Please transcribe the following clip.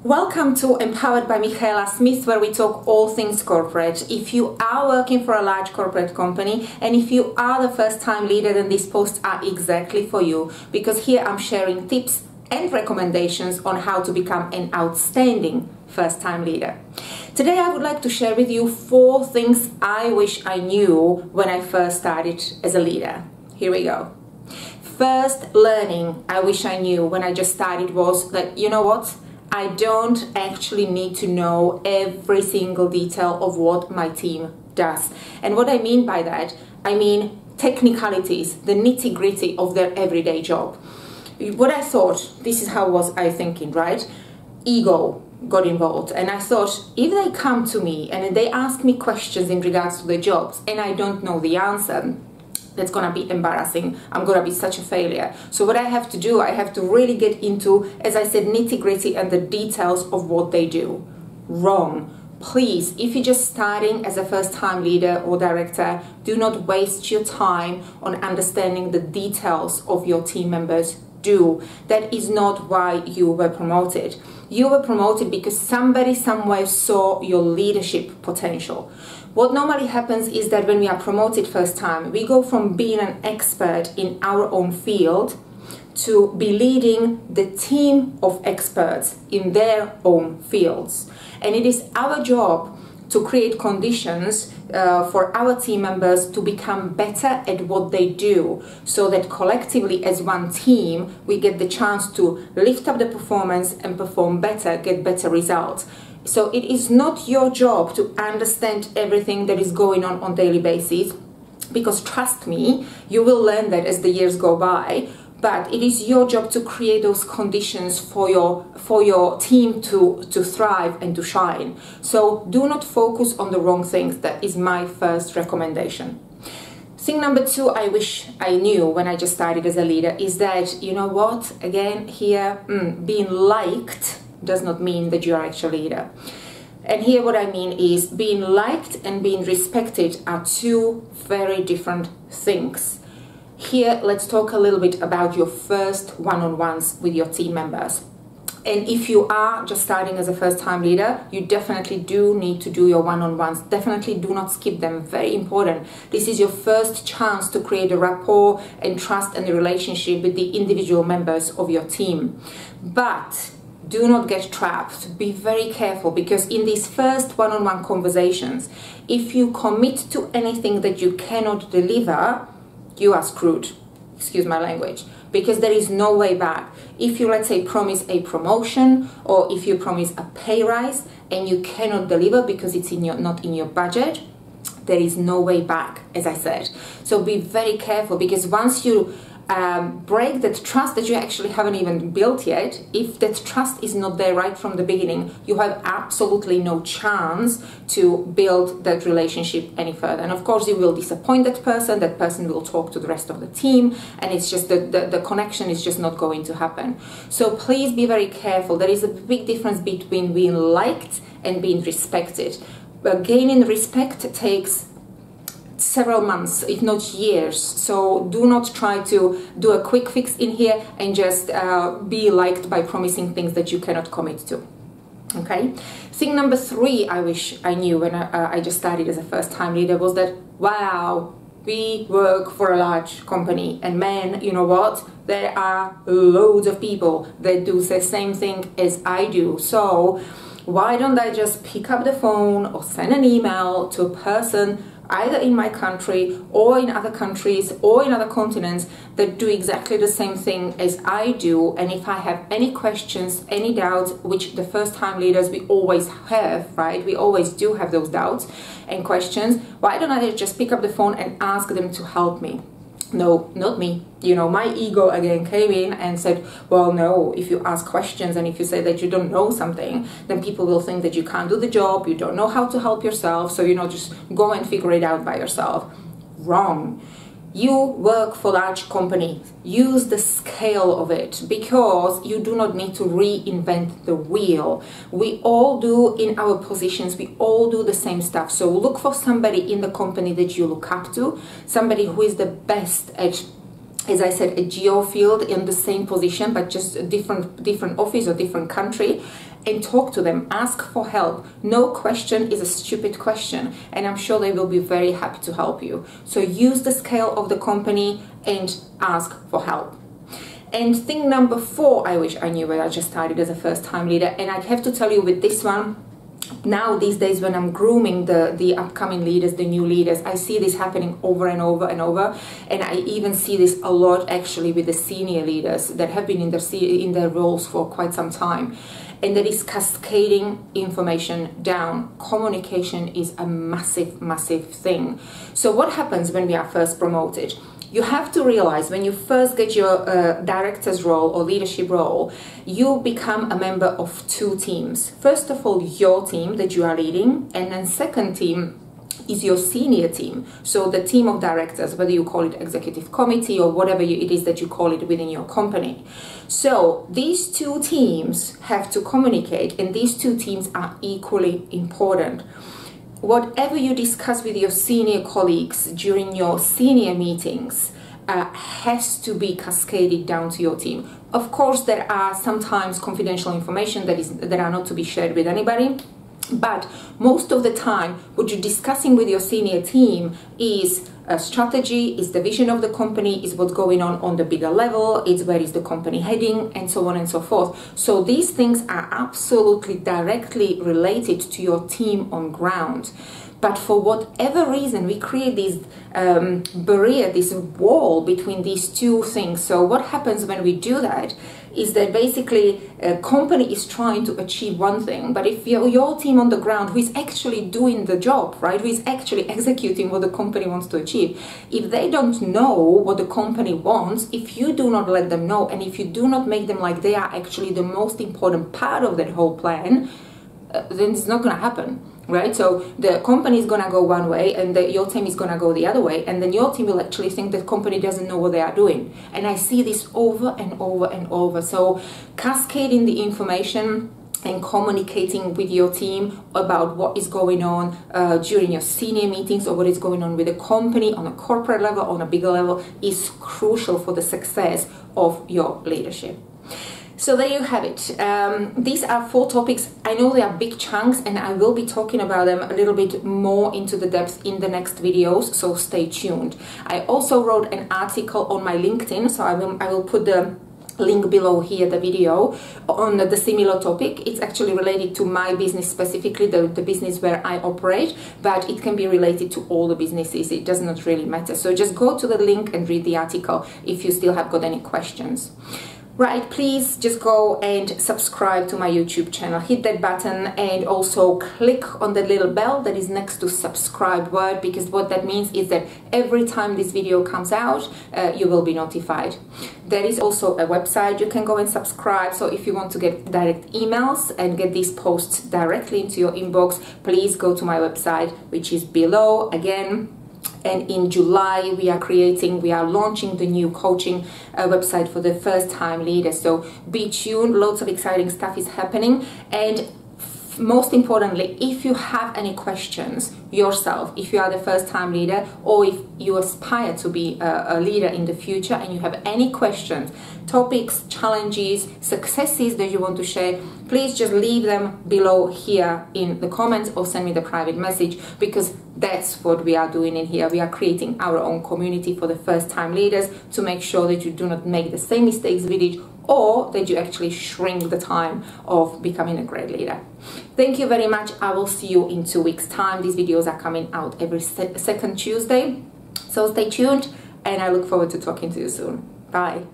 Welcome to Empowered by Michaela Smith, where we talk all things corporate. If you are working for a large corporate company and if you are the first-time leader, then these posts are exactly for you, because here I'm sharing tips and recommendations on how to become an outstanding first-time leader. Today I would like to share with you 4 things I wish I knew when I first started as a leader. Here we go. First learning I wish I knew when I just started was that, you know what? I don't actually need to know every single detail of what my team does. And what I mean by that, I mean technicalities, the nitty-gritty of their everyday job. What I thought, this is how was I thinking, right? Ego got involved, and I thought, if they come to me and they ask me questions in regards to their jobs and I don't know the answer, that's gonna be embarrassing. I'm gonna be such a failure. So what I have to do, I have to really get into, as I said, nitty-gritty and the details of what they do. Wrong. Please, if you're just starting as a first-time leader or director, do not waste your time on understanding the details of your team members do. That is not why you were promoted. You were promoted because somebody somewhere saw your leadership potential. What normally happens is that when we are promoted first time, we go from being an expert in our own field to be leading the team of experts in their own fields. And it is our job to create conditions for our team members to become better at what they do, so that collectively as one team we get the chance to lift up the performance and perform better, get better results. So it is not your job to understand everything that is going on daily basis, because trust me, you will learn that as the years go by. But it is your job to create those conditions for your team to thrive and to shine. So do not focus on the wrong things. That is my first recommendation. Thing number 2 I wish I knew when I just started as a leader is that, you know what, again here, being liked does not mean that you are actually a leader. And here what I mean is being liked and being respected are 2 very different things. Here, let's talk a little bit about your first one-on-ones with your team members. And if you are just starting as a first-time leader, you definitely do need to do your one-on-ones. Definitely do not skip them. Very important. This is your first chance to create a rapport and trust and a relationship with the individual members of your team. But do not get trapped. Be very careful, because in these first one-on-one conversations, if you commit to anything that you cannot deliver, you are screwed. Excuse my language. Because there is no way back. If you, let's say, promise a promotion, or if you promise a pay rise and you cannot deliver because it's not in your budget, there is no way back, as I said. So be very careful, because once you break that trust that you actually haven't even built yet, if that trust is not there right from the beginning, you have absolutely no chance to build that relationship any further. And of course you will disappoint that person will talk to the rest of the team, and it's just the connection is just not going to happen. So please be very careful. There is a big difference between being liked and being respected. Gaining respect takes several months, if not years. So do not try to do a quick fix in here and just be liked by promising things that you cannot commit to. Okay. Thing number 3 I wish I knew when I just started as a first-time leader was that, wow, we work for a large company, and man, you know what? There are loads of people that do the same thing as I do. So why don't I just pick up the phone or send an email to a person either in my country or in other countries or in other continents that do exactly the same thing as I do? And if I have any questions, any doubts, which the first-time leaders we always have, right? We always do have those doubts and questions. Why don't I just pick up the phone and ask them to help me? No, not me. You know, my ego again came in and said, well, no, if you ask questions and if you say that you don't know something, then people will think that you can't do the job, you don't know how to help yourself, so, you know, just go and figure it out by yourself. Wrong. You work for large companies. Use the scale of it, because you do not need to reinvent the wheel. We all do in our positions, we all do the same stuff. So look for somebody in the company that you look up to, somebody who is the best at as I said, a geo field in the same position, but just a different office or different country, and talk to them, ask for help. No question is a stupid question, and I'm sure they will be very happy to help you. So use the scale of the company and ask for help. And thing number 4, I wish I knew when I just started as a first-time leader, and I have to tell you with this one, now these days when I'm grooming the upcoming leaders, the new leaders, I see this happening over and over and over, and I even see this a lot actually with the senior leaders that have been in their roles for quite some time, and that is cascading information down. Communication is a massive thing. So what happens when we are first promoted? You have to realize when you first get your director's role or leadership role, you become a member of 2 teams. First of all, your team that you are leading, and then second team is your senior team. So the team of directors, whether you call it executive committee or whatever it is that you call it within your company. So these 2 teams have to communicate, and these 2 teams are equally important. Whatever you discuss with your senior colleagues during your senior meetings has to be cascaded down to your team. Of course, there are sometimes confidential information that are not to be shared with anybody, but most of the time what you're discussing with your senior team is a strategy, is the vision of the company, is what's going on the bigger level, it's where is the company heading, and so on and so forth. So these things are absolutely directly related to your team on ground. But for whatever reason, we create this barrier, this wall between these 2 things. So what happens when we do that is that basically a company is trying to achieve one thing, but if your team on the ground who is actually doing the job, right, who is actually executing what the company wants to achieve, if they don't know what the company wants, if you do not let them know, and if you do not make them like they are actually the most important part of that whole plan, then it's not going to happen. Right, so the company is gonna go one way, and your team is gonna go the other way, and then your team will actually think the company doesn't know what they are doing. And I see this over and over and over. So cascading the information and communicating with your team about what is going on during your senior meetings, or what is going on with the company on a corporate level, on a bigger level, is crucial for the success of your leadership. So there you have it. These are 4 topics. I know they are big chunks, and I will be talking about them a little bit more into the depth in the next videos, so stay tuned. I also wrote an article on my LinkedIn, so I will put the link below here, the video, on the similar topic. It's actually related to my business specifically, the business where I operate, but it can be related to all the businesses. It does not really matter. So just go to the link and read the article if you still have got any questions. Right, please just go and subscribe to my YouTube channel. Hit that button and also click on the little bell that is next to subscribe word, because what that means is that every time this video comes out, you will be notified. There is also a website you can go and subscribe. So if you want to get direct emails and get these posts directly into your inbox, please go to my website, which is below again. And in July, we are launching the new coaching website for the first-time leaders. So be tuned, lots of exciting stuff is happening. And most importantly, if you have any questions yourself, if you are the first-time leader, or if you aspire to be a leader in the future and you have any questions, topics, challenges, successes that you want to share, please just leave them below here in the comments, or send me the private message, because that's what we are doing in here. We are creating our own community for the first-time leaders to make sure that you do not make the same mistakes with it, or that you actually shrink the time of becoming a great leader. Thank you very much. I will see you in 2 weeks' time. These videos are coming out every second Tuesday. So stay tuned, and I look forward to talking to you soon. Bye.